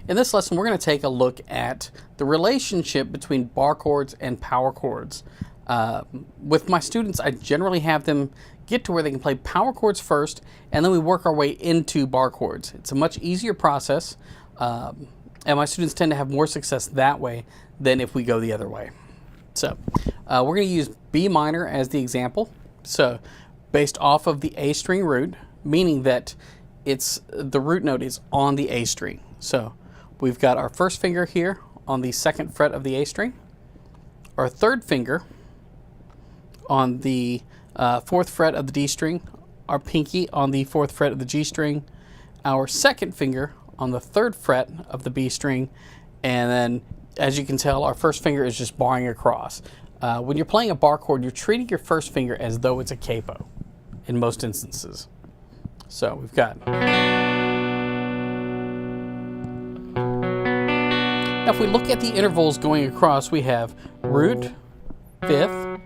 In this lesson, we're going to take a look at the relationship between bar chords and power chords. With my students, I generally have them get to where they can play power chords first, and then we work our way into bar chords. It's a much easier process, and my students tend to have more success that way than if we go the other way. So we're going to use B minor as the example. So based off of the A string root, meaning that the root note is on the A string. So we've got our first finger here on the second fret of the A string, our third finger on the fourth fret of the D string, our pinky on the fourth fret of the G string, our second finger on the third fret of the B string, and then, as you can tell, our first finger is just barring across. When you're playing a bar chord, you're treating your first finger as though it's a capo in most instances. So we've got. Now if we look at the intervals going across, we have root, fifth,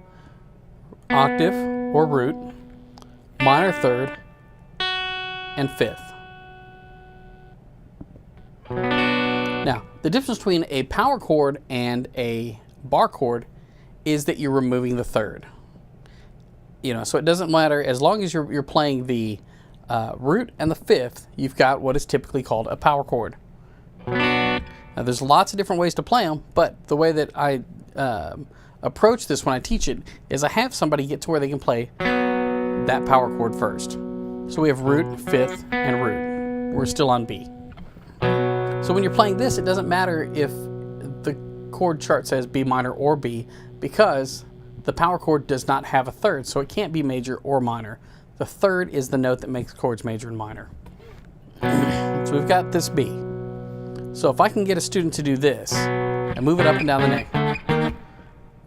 octave or root, minor third, and fifth. Now, the difference between a power chord and a bar chord is that you're removing the third. So it doesn't matter, as long as you're playing the root and the fifth, you've got what is typically called a power chord. Now, there's lots of different ways to play them, but the way that I approach this when I teach it is I have somebody get to where they can play that power chord first. So we have root, fifth, and root. We're still on B. So when you're playing this, it doesn't matter if the chord chart says B minor or B, because the power chord does not have a third, so it can't be major or minor. The third is the note that makes chords major and minor. So we've got this B. So if I can get a student to do this and move it up and down the neck,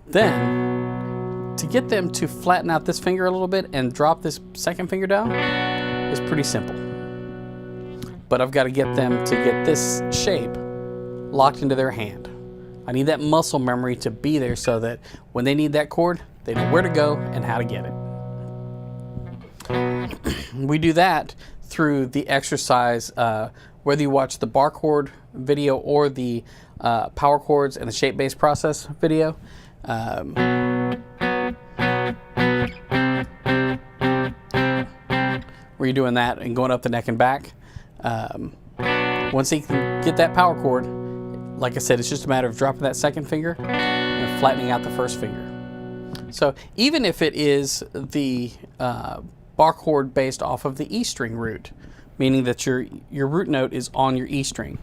then to get them to flatten out this finger a little bit and drop this second finger down is pretty simple. But I've got to get them to get this shape locked into their hand. I need that muscle memory to be there so that when they need that chord, they know where to go and how to get it. We do that through the exercise, whether you watch the bar chord video or the power chords and the shape-based process video. Where you're doing that and going up the neck and back. Once you can get that power chord, like I said, it's just a matter of dropping that second finger and flattening out the first finger. So even if it is the bar chord based off of the E string root, meaning that your root note is on your E string.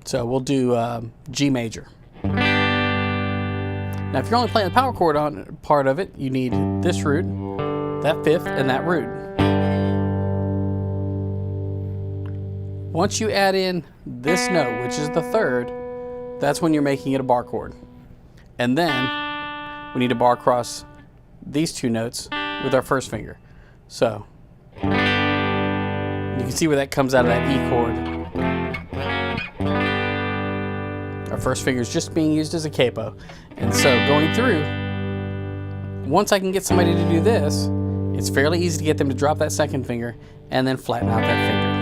So we'll do G major. Now if you're only playing the power chord on part of it, you need this root, that fifth, and that root. Once you add in this note, which is the third, that's when you're making it a bar chord. And then we need to bar across these two notes with our first finger. So you can see where that comes out of that E chord. Our first finger is just being used as a capo. And so going through, once I can get somebody to do this, it's fairly easy to get them to drop that second finger and then flatten out that finger.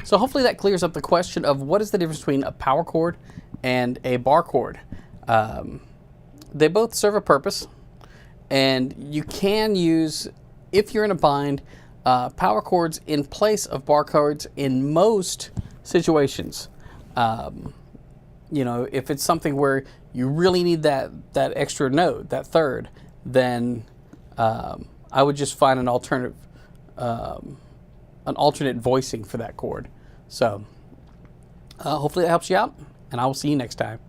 So hopefully that clears up the question of what is the difference between a power chord and a bar chord. They both serve a purpose, and you can use, if you're in a bind, power chords in place of bar chords in most situations. If it's something where you really need that extra note, that third, then I would just find an alternate voicing for that chord. So hopefully that helps you out, and I will see you next time.